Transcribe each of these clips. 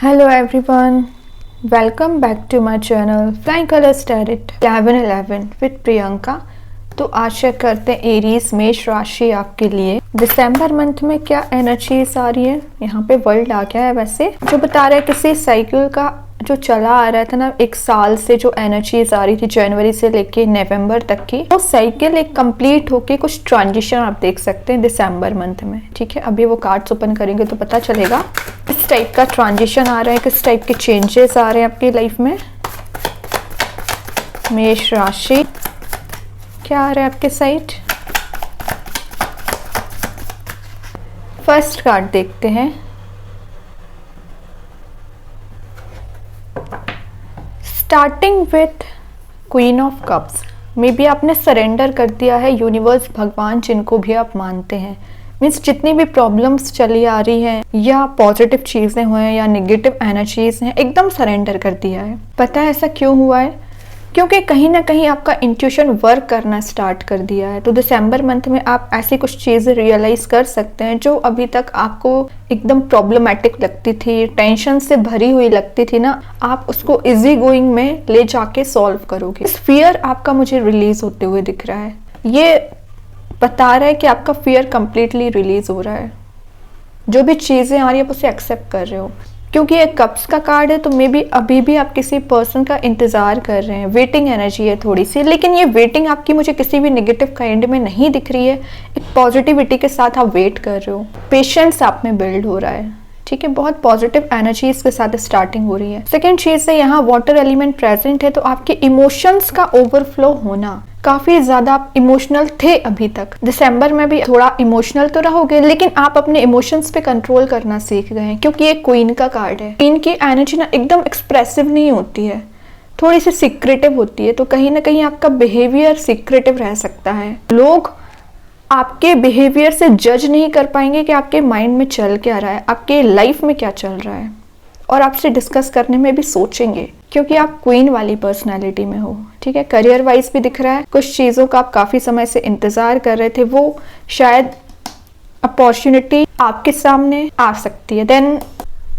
Hello everyone, welcome back to my channel Flying Colors Tarot 1111 with Priyanka. तो आशा करते हैं Aries मेष राशि आपके लिए दिसंबर मंथ में क्या एनर्जीज आ रही है। यहाँ पे वर्ल्ड आ गया है वैसे, जो बता रहा है किसी साइकिल का जो चला आ रहा था ना, एक साल से जो एनर्जीज आ रही थी जनवरी से लेके नवंबर तक की, वो साइकिल एक कंप्लीट होके कुछ ट्रांजिशन आप देख सकते हैं दिसंबर मंथ में। ठीक है, अभी वो कार्ड्स ओपन करेंगे तो पता चलेगा किस टाइप का ट्रांजिशन आ रहा है, किस टाइप के चेंजेस आ रहे हैं आपकी लाइफ में। मेष राशि क्या आ रहा है आपके साइड। फर्स्ट कार्ड देखते हैं, starting with queen of cups. May be आपने सरेंडर कर दिया है यूनिवर्स, भगवान जिनको भी आप मानते हैं। मीन्स जितनी भी प्रॉब्लम्स चली आ रही हैं या पॉजिटिव चीज़ें हुए हैं या नेगेटिव एनर्जीज हैं, एकदम सरेंडर कर दिया है। पता है ऐसा क्यों हुआ है? क्योंकि कहीं ना कहीं आपका इंट्यूशन वर्क करना स्टार्ट कर दिया है। तो दिसंबर मंथ में आप ऐसी कुछ चीज़ें रियलाइज़ कर सकते हैं जो अभी तक आपको एकदम प्रॉब्लमेटिक लगती थी, टेंशन से भरी हुई लगती थी ना, आप उसको इजी गोइंग में ले जाके सॉल्व करोगे। फियर आपका मुझे रिलीज होते हुए दिख रहा है। ये बता रहा है कि आपका फियर कंप्लीटली रिलीज हो रहा है। जो भी चीज़ें आ रही है आप उसे एक्सेप्ट कर रहे हो। क्योंकि ये कप्स का कार्ड है तो मे बी अभी भी आप किसी पर्सन का इंतजार कर रहे हैं, वेटिंग एनर्जी है थोड़ी सी, लेकिन ये वेटिंग आपकी मुझे किसी भी नेगेटिव काइंड में नहीं दिख रही है। एक पॉजिटिविटी के साथ आप वेट कर रहे हो, पेशेंस आप में बिल्ड हो रहा है। ठीक है, बहुत पॉजिटिव एनर्जीज के साथ स्टार्टिंग हो रही है। सेकेंड चीज है, यहाँ वाटर एलिमेंट प्रेजेंट है, तो आपके इमोशंस का ओवरफ्लो होना। काफी ज्यादा आप इमोशनल थे अभी तक, दिसंबर में भी थोड़ा इमोशनल तो रहोगे, लेकिन आप अपने इमोशंस पे कंट्रोल करना सीख गए हैं। क्योंकि ये क्वीन का कार्ड है। क्वीन की एनर्जी ना एकदम एक्सप्रेसिव नहीं होती है, थोड़ी सी सीक्रेटिव होती है। तो कहीं ना कहीं आपका बिहेवियर सीक्रेटिव रह सकता है। लोग आपके बिहेवियर से जज नहीं कर पाएंगे कि आपके माइंड में चल क्या रहा है, आपके लाइफ में क्या चल रहा है, और आपसे डिस्कस करने में भी सोचेंगे क्योंकि आप क्वीन वाली पर्सनालिटी में हो। ठीक है, करियर वाइज भी दिख रहा है, कुछ चीज़ों का आप काफ़ी समय से इंतज़ार कर रहे थे, वो शायद अपॉर्चुनिटी आपके सामने आ सकती है। Then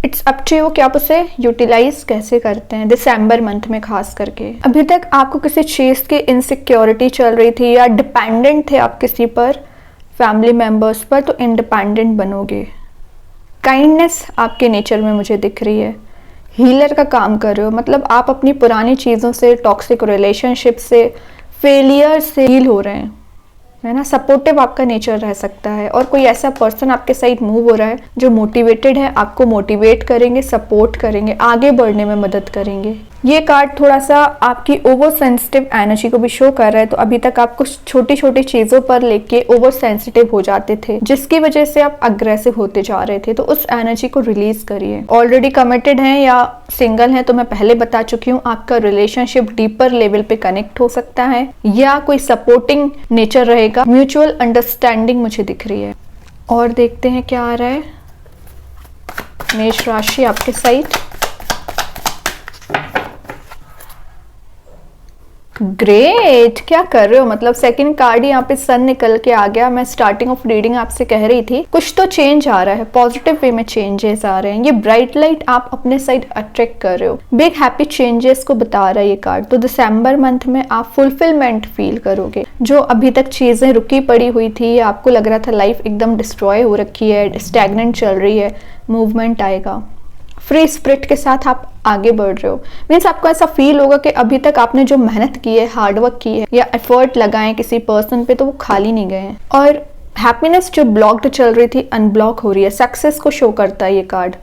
it's up to you कि आप उसे यूटिलाइज कैसे करते हैं दिसंबर मंथ में खास करके। अभी तक आपको किसी चीज़ की इनसिक्योरिटी चल रही थी या डिपेंडेंट थे आप किसी पर, फैमिली मेम्बर्स पर, तो इंडिपेंडेंट बनोगे। काइंडनेस आपके नेचर में मुझे दिख रही है। हीलर का काम कर रहे हो, मतलब आप अपनी पुरानी चीज़ों से, टॉक्सिक रिलेशनशिप से, फेलियर से हील हो रहे हैं, है ना। सपोर्टिव आपका नेचर रह सकता है, और कोई ऐसा पर्सन आपके साइड मूव हो रहा है जो मोटिवेटेड है, आपको मोटिवेट करेंगे, सपोर्ट करेंगे, आगे बढ़ने में मदद करेंगे। ये कार्ड थोड़ा सा आपकी ओवर सेंसिटिव एनर्जी को भी शो कर रहा है। तो अभी तक आप कुछ छोटी छोटी चीज़ों पर लेके ओवर सेंसिटिव हो जाते थे, जिसकी वजह से आप अग्रेसिव होते जा रहे थे। तो उस एनर्जी को रिलीज करिए। ऑलरेडी कमिटेड हैं या सिंगल हैं तो मैं पहले बता चुकी हूँ, आपका रिलेशनशिप डीपर लेवल पे कनेक्ट हो सकता है या कोई सपोर्टिंग नेचर रहेगा। म्यूचुअल अंडरस्टैंडिंग मुझे दिख रही है। और देखते हैं क्या आ रहा है मेष राशि आपके साइड। ग्रेट, क्या कर रहे हो? मतलब सेकंड कार्ड यहाँ पे सन निकल के आ गया। मैं स्टार्टिंग ऑफ रीडिंग आपसे कह रही थी कुछ तो चेंज आ रहा है, पॉजिटिव वे में चेंजेस आ रहे हैं। ये ब्राइट लाइट आप अपने साइड अट्रैक्ट कर रहे हो, बिग हैप्पी चेंजेस को बता रहा है ये कार्ड। तो दिसंबर मंथ में आप फुलफिलमेंट फील करोगे। जो अभी तक चीजें रुकी पड़ी हुई थी, आपको लग रहा था लाइफ एकदम डिस्ट्रॉय हो रखी है, स्टैग्नेंट चल रही है, मूवमेंट आएगा। फ्री स्पिरिट के साथ आप आगे बढ़ रहे हो। मीन्स आपको ऐसा फील होगा कि अभी तक आपने जो मेहनत की है, हार्डवर्क की है या एफर्ट लगाए किसी पर्सन पे, तो वो खाली नहीं गए हैं। और हैप्पीनेस जो ब्लॉक्ड चल रही थी अनब्लॉक हो रही है। सक्सेस को शो करता है ये कार्ड,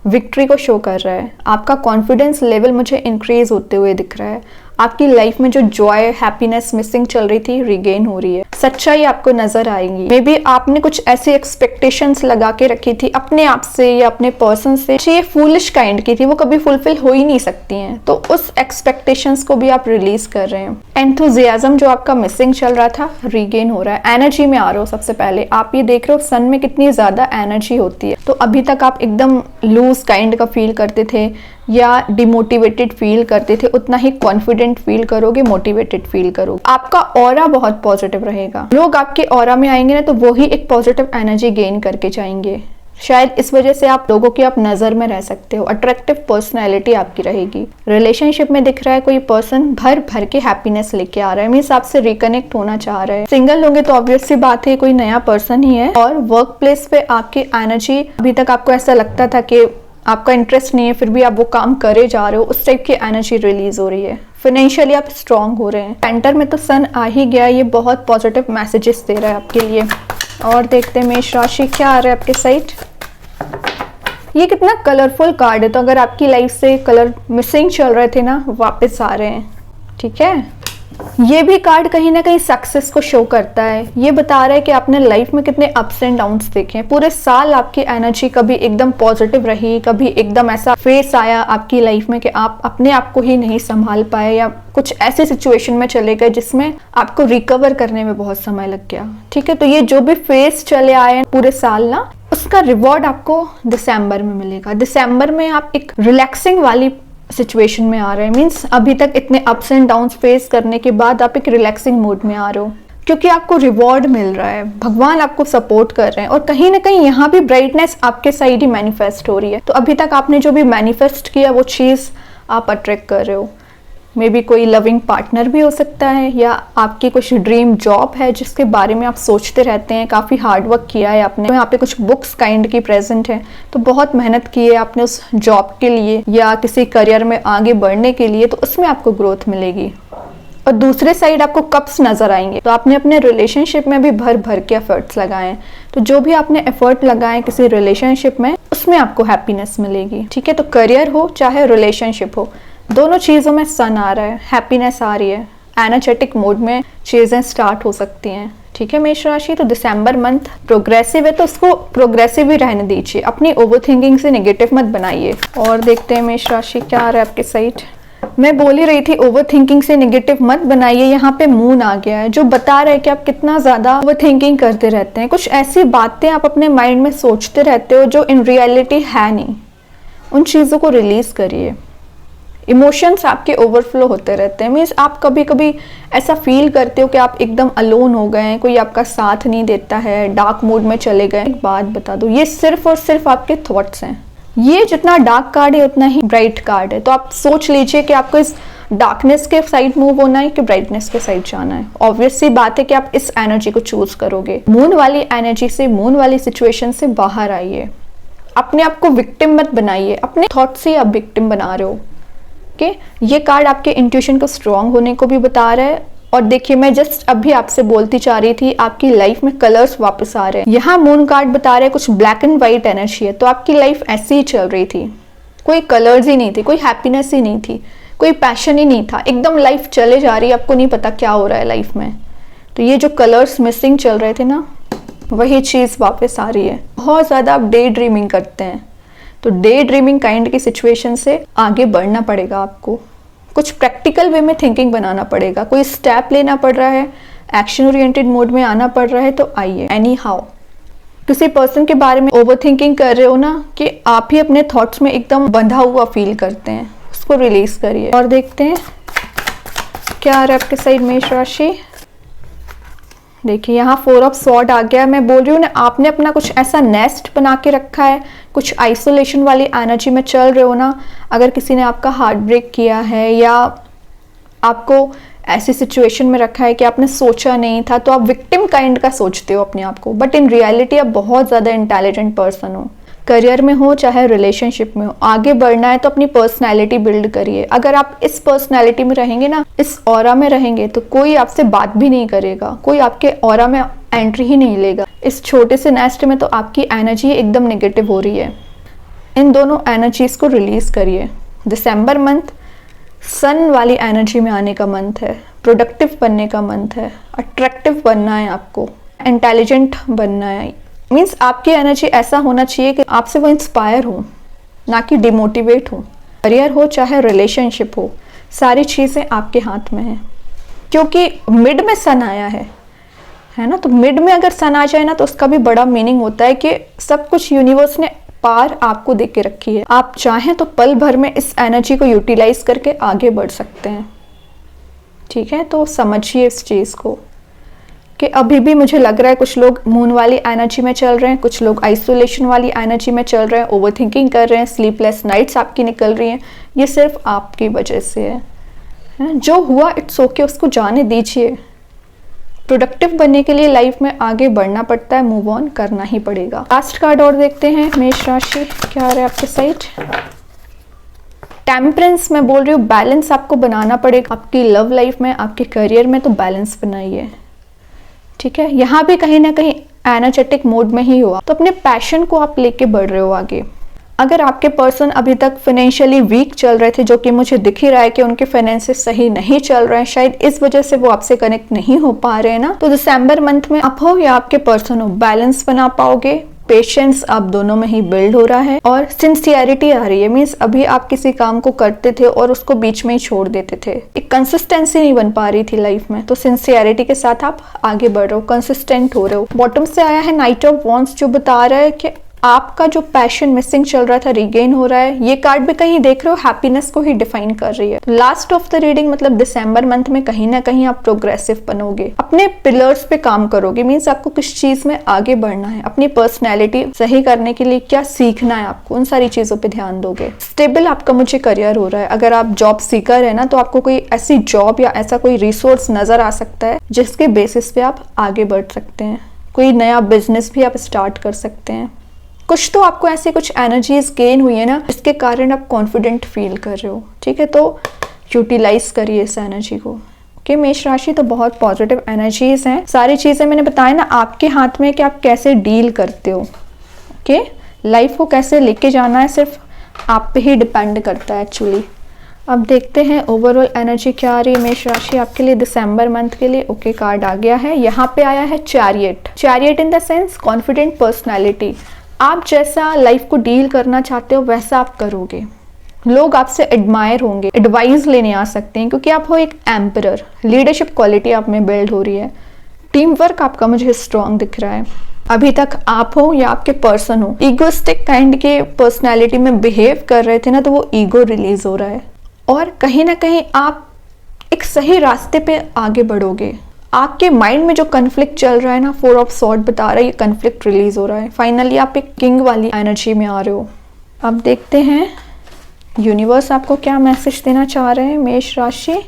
विक्ट्री को शो कर रहा है। आपका कॉन्फिडेंस लेवल मुझे इंक्रीज होते हुए दिख रहा है। आपकी लाइफ में जो जॉय, हैप्पीनेस मिसिंग चल रही थी, रिगेन हो रही है। सच्चाई आपको नजर आएगी। मे बी आपने कुछ ऐसी एक्सपेक्टेशंस लगा के रखी थी अपने आप से या अपने पर्सन से, ये फूलिश काइंड की थी, वो कभी फुलफिल हो ही नहीं सकती हैं। तो उस एक्सपेक्टेशंस को भी आप रिलीज कर रहे हैं। एंथुजियाज्म जो आपका मिसिंग चल रहा था, रिगेन हो रहा है। एनर्जी में आ रहे हो। सबसे पहले आप ये देख रहे हो सन में कितनी ज्यादा एनर्जी होती है। तो अभी तक आप एकदम लूज काइंड का फील करते थे या डिमोटिवेटेड फील करते थे, उतना ही कॉन्फिडेंट फील करोगे, मोटिवेटेड फील करोगे। आपका ऑरा बहुत पॉजिटिव रहेगा। लोग आपके ऑरा में आएंगे ना, तो वो ही एक पॉजिटिव एनर्जी गेन करके जाएंगे। शायद इस वजह से आप लोगों की आप नज़र में रह सकते हो, अट्रैक्टिव पर्सनैलिटी आपकी रहेगी। रिलेशनशिप में दिख रहा है कोई पर्सन भर भर के हैप्पीनेस लेके आ रहा है, मीन्स आपसे रिकनेक्ट होना चाह रहा है। सिंगल होंगे तो ऑब्वियस सी बात है कोई नया पर्सन ही है। और वर्क प्लेस पे आपकी एनर्जी, अभी तक आपको ऐसा लगता था कि आपका इंटरेस्ट नहीं है फिर भी आप वो काम करे जा रहे हो, उस टाइप की एनर्जी रिलीज हो रही है। फाइनेंशियली आप स्ट्रांग हो रहे हैं। सेंटर में तो सन आ ही गया, ये बहुत पॉजिटिव मैसेजेस दे रहा है आपके लिए। और देखते हैं मेष राशि क्या आ रहा है आपके साइड। ये कितना कलरफुल कार्ड है, तो अगर आपकी लाइफ से कलर मिसिंग चल रहे थे ना, वापस आ रहे हैं। ठीक है, ये भी कार्ड कहीं ना कहीं सक्सेस को शो करता है। ये बता रहा है कि आपने लाइफ में कितने अप्स एंड डाउन्स देखे हैं। पूरे साल आपकी एनर्जी कभी एकदम पॉजिटिव रही, कभी एकदम ऐसा फेस आया आपकी लाइफ में कि आप अपने आप को ही नहीं संभाल पाए, या कुछ ऐसी सिचुएशन में चले गए जिसमें आपको रिकवर करने में बहुत समय लग गया। ठीक है, तो ये जो भी फेस चले आए पूरे साल ना, उसका रिवॉर्ड आपको दिसंबर में मिलेगा। दिसंबर में आप एक रिलैक्सिंग वाली सिचुएशन में आ रहे हैं, मीन्स अभी तक इतने अप्स एंड डाउन्स फेस करने के बाद आप एक रिलैक्सिंग मूड में आ रहे हो, क्योंकि आपको रिवॉर्ड मिल रहा है, भगवान आपको सपोर्ट कर रहे हैं। और कहीं ना कहीं यहाँ भी ब्राइटनेस आपके साइड ही मैनिफेस्ट हो रही है। तो अभी तक आपने जो भी मैनिफेस्ट किया वो चीज़ आप अट्रैक्ट कर रहे हो। मे बी कोई लविंग पार्टनर भी हो सकता है, या आपकी कुछ ड्रीम जॉब है जिसके बारे में आप सोचते रहते हैं, काफ़ी हार्ड वर्क किया है आपने। यहाँ पे कुछ बुक्स काइंड की प्रेजेंट है, तो बहुत मेहनत की है आपने उस जॉब के लिए या किसी करियर में आगे बढ़ने के लिए, तो उसमें आपको ग्रोथ मिलेगी। और दूसरे साइड आपको कप्स नजर आएंगे, तो आपने अपने रिलेशनशिप में भी भर भर के एफर्ट्स लगाए हैं। तो जो भी आपने एफर्ट लगाए किसी रिलेशनशिप में, उसमें आपको हैप्पीनेस मिलेगी। ठीक है, तो करियर हो चाहे रिलेशनशिप हो, दोनों चीज़ों में सन आ रहा है, हैप्पीनेस आ रही है, एनर्जेटिक मोड में चीज़ें स्टार्ट हो सकती हैं। ठीक है मेष राशि, तो दिसंबर मंथ प्रोग्रेसिव है, तो उसको प्रोग्रेसिव ही रहने दीजिए, अपनी ओवर थिंकिंग से नेगेटिव मत बनाइए। और देखते हैं मेष राशि क्या आ रहा है आपके साइड। मैं बोल ही रही थी ओवर थिंकिंग से नेगेटिव मत बनाइए, यहाँ पे मून आ गया है जो बता रहा है कि आप कितना ज़्यादा ओवर थिंकिंग करते रहते हैं। कुछ ऐसी बातें आप अपने माइंड में सोचते रहते हो जो इन रियलिटी है नहीं, उन चीज़ों को रिलीज करिए। इमोशंस आपके ओवरफ्लो होते रहते हैं, मीन्स आप कभी कभी ऐसा फील करते हो कि आप एकदम अलोन हो गए हैं, कोई आपका साथ नहीं देता है, डार्क मूड में चले गए। एक बात बता दूं, ये सिर्फ और सिर्फ आपके थॉट्स हैं। ये जितना डार्क कार्ड है उतना ही ब्राइट कार्ड है। तो आप सोच लीजिए कि आपको इस डार्कनेस के साइड मूव होना है कि ब्राइटनेस के साइड जाना है। ऑब्वियस सी बात है कि आप इस एनर्जी को चूज करोगे। मून वाली एनर्जी से, मून वाली सिचुएशन से बाहर आइए। अपने आप को विक्टिम मत बनाइए, अपने थॉट से आप विक्टिम बना रहे हो। ये कार्ड आपके इंट्यूशन को स्ट्रांग होने को भी बता रहा है। और देखिए, मैं जस्ट अभी आपसे बोलती जा रही थी, आपकी लाइफ में कलर्स वापस आ रहे हैं। यहाँ मून कार्ड बता रहे हैं कुछ ब्लैक एंड व्हाइट एनर्जी है, तो आपकी लाइफ ऐसी ही चल रही थी, कोई कलर्स ही नहीं थे, कोई हैप्पीनेस ही नहीं थी, कोई पैशन ही नहीं था, एकदम लाइफ चले जा रही है, आपको नहीं पता क्या हो रहा है लाइफ में। तो ये जो कलर्स मिसिंग चल रहे थे ना, वही चीज़ वापस आ रही है। बहुत ज़्यादा आप डे ड्रीमिंग करते हैं, तो डे ड्रीमिंग काइंड की सिचुएशन से आगे बढ़ना पड़ेगा आपको। कुछ प्रैक्टिकल वे में थिंकिंग बनाना पड़ेगा, कोई स्टेप लेना पड़ रहा है, एक्शन ओरिएंटेड मोड में आना पड़ रहा है, तो आइए। एनी हाउ किसी पर्सन के बारे में ओवर थिंकिंग कर रहे हो ना, कि आप ही अपने थॉट्स में एकदम बंधा हुआ फील करते हैं, उसको रिलीज करिए। और देखते हैं क्या आ रहा है आपके साइड मेष राशि। देखिए, यहाँ 4 ऑफ स्वॉर्ड आ गया। मैं बोल रही हूँ ना, आपने अपना कुछ ऐसा नेस्ट बना के रखा है, कुछ आइसोलेशन वाली एनर्जी में चल रहे हो ना। अगर किसी ने आपका हार्ट ब्रेक किया है या आपको ऐसी सिचुएशन में रखा है कि आपने सोचा नहीं था, तो आप विक्टिम काइंड का सोचते हो अपने आप को, बट इन रियलिटी आप बहुत ज़्यादा इंटेलिजेंट पर्सन हो। करियर में हो चाहे रिलेशनशिप में हो, आगे बढ़ना है तो अपनी पर्सनैलिटी बिल्ड करिए। अगर आप इस पर्सनैलिटी में रहेंगे ना, इस ऑरा में रहेंगे, तो कोई आपसे बात भी नहीं करेगा, कोई आपके ऑरा में एंट्री ही नहीं लेगा। इस छोटे से नेस्ट में तो आपकी एनर्जी एकदम नेगेटिव हो रही है। इन दोनों एनर्जीज को रिलीज करिए। दिसंबर मंथ सन वाली एनर्जी में आने का मंथ है, प्रोडक्टिव बनने का मंथ है, अट्रैक्टिव बनना है, आपको इंटेलिजेंट बनना है। मीन्स आपकी एनर्जी ऐसा होना चाहिए कि आपसे वो इंस्पायर हो, ना कि डिमोटिवेट हो। करियर हो चाहे रिलेशनशिप हो, सारी चीज़ें आपके हाथ में हैं, क्योंकि मिड में सन आया है ना। तो मिड में अगर सन आ जाए ना, तो उसका भी बड़ा मीनिंग होता है कि सब कुछ यूनिवर्स ने पार आपको दे के रखी है। आप चाहें तो पल भर में इस एनर्जी को यूटिलाइज करके आगे बढ़ सकते हैं। ठीक है, तो समझिए इस चीज़ को। कि अभी भी मुझे लग रहा है कुछ लोग मून वाली एनर्जी में चल रहे हैं, कुछ लोग आइसोलेशन वाली एनर्जी में चल रहे हैं, ओवर थिंकिंग कर रहे हैं, स्लीपलेस नाइट्स आपकी निकल रही हैं। ये सिर्फ आपकी वजह से है। जो हुआ इट्स ओके, उसको जाने दीजिए। प्रोडक्टिव बनने के लिए लाइफ में आगे बढ़ना पड़ता है, मूव ऑन करना ही पड़ेगा। लास्ट कार्ड और देखते हैं मेष राशि, क्या आ रहा है आपके साइड। टेम्परेंस, मैं बोल रही हूँ बैलेंस आपको बनाना पड़ेगा आपकी लव लाइफ में, आपके करियर में, तो बैलेंस बनाइए, ठीक है। यहाँ भी कहीं ना कहीं एनर्जेटिक मोड में ही हो, तो अपने पैशन को आप लेके बढ़ रहे हो आगे। अगर आपके पर्सन अभी तक फाइनेंशियली वीक चल रहे थे, जो कि मुझे दिख ही रहा है कि उनके फाइनेंसेस सही नहीं चल रहे हैं, शायद इस वजह से वो आपसे कनेक्ट नहीं हो पा रहे हैं ना, तो दिसंबर मंथ में आप हो या आपके पर्सन हो, बैलेंस बना पाओगे। पेशेंस आप दोनों में ही बिल्ड हो रहा है और सिंसियरिटी आ रही है। मीन्स अभी आप किसी काम को करते थे और उसको बीच में ही छोड़ देते थे, एक कंसिस्टेंसी नहीं बन पा रही थी लाइफ में, तो सिंसियरिटी के साथ आप आगे बढ़ रहे हो, कंसिस्टेंट हो रहे हो। बॉटम से आया है नाइट ऑफ वॉन्ड्स, जो बता रहा है कि आपका जो पैशन मिसिंग चल रहा था रिगेन हो रहा है। ये कार्ड भी कहीं देख रहे हो हैप्पीनेस को ही डिफाइन कर रही है। लास्ट ऑफ द रीडिंग मतलब दिसंबर मंथ में कहीं ना कहीं आप प्रोग्रेसिव बनोगे, अपने पिलर्स पे काम करोगे। मीन्स आपको किस चीज में आगे बढ़ना है, अपनी पर्सनैलिटी सही करने के लिए क्या सीखना है आपको, उन सारी चीजों पे ध्यान दोगे। स्टेबल आपका मुझे करियर हो रहा है। अगर आप जॉब सीकर है ना, तो आपको कोई ऐसी जॉब या ऐसा कोई रिसोर्स नजर आ सकता है जिसके बेसिस पे आप आगे बढ़ सकते हैं। कोई नया बिजनेस भी आप स्टार्ट कर सकते हैं। कुछ तो आपको ऐसी कुछ एनर्जीज गेन हुई है ना, जिसके कारण आप कॉन्फिडेंट फील कर रहे हो, ठीक है। तो यूटिलाइज करिए इस एनर्जी को। ओके मेष राशि, तो बहुत पॉजिटिव एनर्जीज हैं। सारी चीजें मैंने बताया ना आपके हाथ में कि आप कैसे डील करते हो। ओके, लाइफ को कैसे लेके जाना है सिर्फ आप पे ही डिपेंड करता है एक्चुअली। अब देखते हैं ओवरऑल एनर्जी क्या आ रही है मेष राशि आपके लिए दिसंबर मंथ के लिए। ओके, कार्ड आ गया है, यहाँ पे आया है chariot. Chariot in the sense confident personality. आप जैसा लाइफ को डील करना चाहते हो वैसा आप करोगे। लोग आपसे एडमायर होंगे, एडवाइस लेने आ सकते हैं, क्योंकि आप हो एक एम्परर। लीडरशिप क्वालिटी आप में बिल्ड हो रही है। टीम वर्क आपका मुझे स्ट्रांग दिख रहा है। अभी तक आप हो या आपके पर्सन हो इगोस्टिक काइंड के पर्सनैलिटी में बिहेव कर रहे थे ना, तो वो ईगो रिलीज हो रहा है और कहीं ना कहीं आप एक सही रास्ते पे आगे बढ़ोगे। आपके माइंड में जो कन्फ्लिक्ट चल रहा है ना, 4 ऑफ सॉर्ड बता रहा है, ये कन्फ्लिक्ट रिलीज हो रहा है। फाइनली आप एक किंग वाली एनर्जी में आ रहे हो। अब देखते हैं यूनिवर्स आपको क्या मैसेज देना चाह रहे हैं मेष राशि।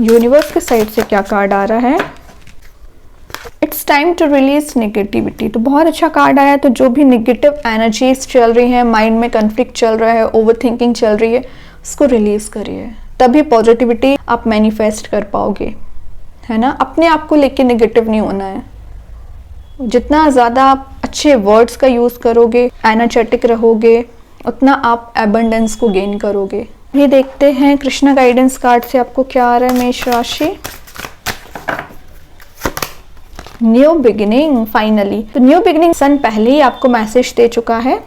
यूनिवर्स के साइड से क्या कार्ड आ रहा है। It's time to release negativity. तो बहुत अच्छा कार्ड आया। तो जो भी नेगेटिव एनर्जीज चल रही हैं, माइंड में कन्फ्लिक्ट चल रहा है, ओवर थिंकिंग चल रही है, उसको रिलीज करिए, तभी पॉजिटिविटी आप मैनिफेस्ट कर पाओगे, है ना। अपने आप को लेके नेगेटिव नहीं होना है। जितना ज़्यादा आप अच्छे वर्ड्स का यूज़ करोगे, एनर्जेटिक रहोगे, उतना आप एबंडेंस को गेन करोगे। ये देखते हैं कृष्णा गाइडेंस कार्ड से आपको क्या आ रहा है मेष राशि। New beginning finally. तो न्यू बिगिनिंग सन पहले ही आपको मैसेज दे चुका है।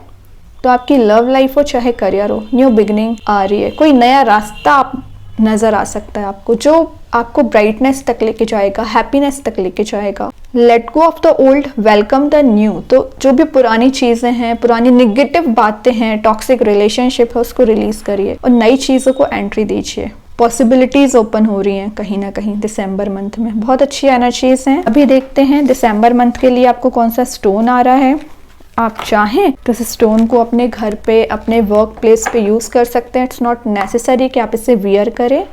तो आपकी लव लाइफ हो चाहे करियर हो, न्यू बिगिनिंग आ रही है। कोई नया रास्ता आप नजर आ सकता है आपको, जो आपको ब्राइटनेस तक लेके जाएगा, हैप्पीनेस तक लेके जाएगा। Let go of the old, welcome the new. तो जो भी पुरानी चीजें हैं, पुरानी निगेटिव बातें हैं, टॉक्सिक रिलेशनशिप है, उसको रिलीज करिए और नई चीजों को एंट्री दीजिए। पॉसिबिलिटीज ओपन हो रही हैं कहीं ना कहीं दिसंबर मंथ में। बहुत अच्छी एनर्जीज हैं। अभी देखते हैं दिसंबर मंथ के लिए आपको कौन सा स्टोन आ रहा है। आप चाहें तो इस स्टोन को अपने घर पे, अपने वर्क प्लेस पे यूज कर सकते हैं। इट्स नॉट नेसेसरी कि आप इसे वियर करें।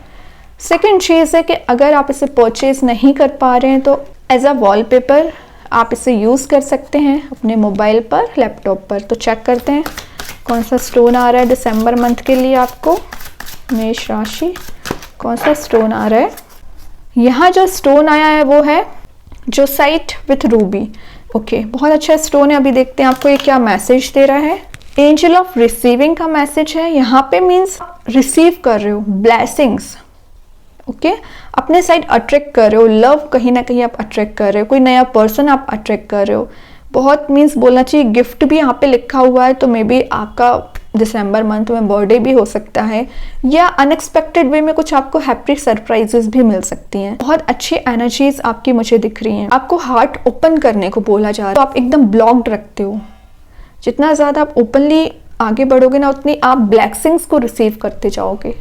सेकेंड चीज़ है कि अगर आप इसे परचेज नहीं कर पा रहे हैं तो एज अ वॉलपेपर आप इसे यूज़ कर सकते हैं अपने मोबाइल पर, लैपटॉप पर। तो चेक करते हैं कौन सा स्टोन आ रहा है दिसंबर मंथ के लिए आपको मेष राशि। कौन सा स्टोन आ रहा है। यहाँ जो स्टोन आया है वो है जोसाइट विथ रूबी। ओके, बहुत अच्छा स्टोन है। अभी देखते हैं आपको ये क्या मैसेज दे रहा है। एंजल ऑफ रिसीविंग का मैसेज है यहाँ पे। मीन्स रिसीव कर रहे हो ब्लेसिंग्स। ओके, अपने साइड अट्रैक्ट कर रहे हो, लव कहीं ना कहीं आप अट्रैक्ट कर रहे हो, कोई नया पर्सन आप अट्रैक्ट कर रहे हो। बहुत मीन्स बोलना चाहिए गिफ्ट भी यहाँ पे लिखा हुआ है। तो मे बी आपका दिसंबर मंथ में बर्थडे भी हो सकता है या अनएक्सपेक्टेड वे में कुछ आपको हैप्पी सरप्राइजेस भी मिल सकती हैं। बहुत अच्छी एनर्जीज आपकी मुझे दिख रही हैं। आपको हार्ट ओपन करने को बोला जा रहा है, तो आप एकदम ब्लॉक्ड रखते हो। जितना ज़्यादा आप ओपनली आगे बढ़ोगे ना, उतनी आप ब्लेसिंग्स को रिसीव करते जाओगे।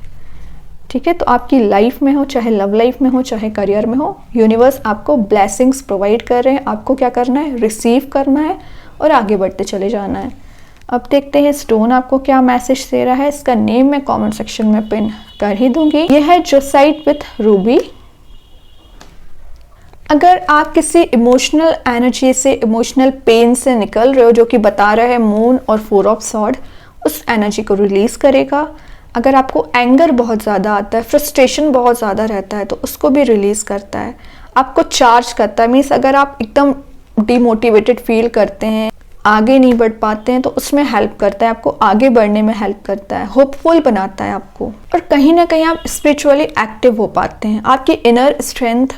ठीक है, तो आपकी लाइफ में हो, चाहे लव लाइफ में हो, चाहे करियर में हो, यूनिवर्स आपको ब्लेसिंग्स प्रोवाइड कर रहे हैं। आपको क्या करना है, रिसीव करना है और आगे बढ़ते चले जाना है। अब देखते हैं स्टोन आपको क्या मैसेज दे रहा है। इसका नेम मैं कमेंट सेक्शन में पिन कर ही दूंगी। यह है जोसाइट विथ रूबी। अगर आप किसी इमोशनल एनर्जी से, इमोशनल पेन से निकल रहे हो, जो कि बता रहा है मून और 4 ऑफ सॉर्ड, उस एनर्जी को रिलीज करेगा। अगर आपको एंगर बहुत ज़्यादा आता है, फ्रस्ट्रेशन बहुत ज़्यादा रहता है, तो उसको भी रिलीज़ करता है। आपको चार्ज करता है, मीन्स अगर आप एकदम डिमोटिवेटेड फील करते हैं, आगे नहीं बढ़ पाते हैं, तो उसमें हेल्प करता है, आपको आगे बढ़ने में हेल्प करता है, होपफुल बनाता है आपको। और कहीं ना कहीं आप स्पिरिचुअली एक्टिव हो पाते हैं, आपकी इनर स्ट्रेंथ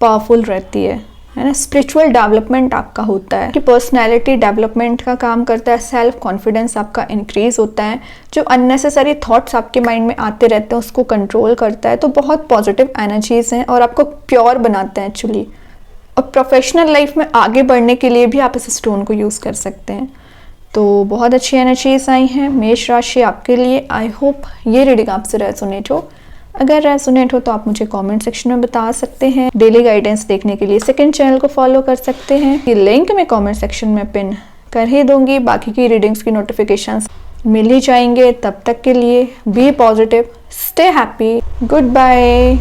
पावरफुल रहती है ना। स्पिरिचुअल डेवलपमेंट आपका होता है कि पर्सनैलिटी डेवलपमेंट का काम करता है। सेल्फ कॉन्फिडेंस आपका इंक्रीज होता है। जो अननेसेसरी थॉट्स आपके माइंड में आते रहते हैं उसको कंट्रोल करता है। तो बहुत पॉजिटिव एनर्जीज हैं और आपको प्योर बनाते हैं एक्चुअली। और प्रोफेशनल लाइफ में आगे बढ़ने के लिए भी आप इस स्टोन को यूज़ कर सकते हैं। तो बहुत अच्छी एनर्जीज आई हैं मेष राशि आपके लिए। आई होप ये रीडिंग आपसे रेजोनेट हो। अगर रेजोनेट हो तो आप मुझे कमेंट सेक्शन में बता सकते हैं। डेली गाइडेंस देखने के लिए सेकंड चैनल को फॉलो कर सकते हैं। ये लिंक मैं कमेंट सेक्शन में पिन कर ही दूंगी। बाकी की रीडिंग्स की नोटिफिकेशंस मिल ही जाएंगे। तब तक के लिए be positive, stay happy, good bye.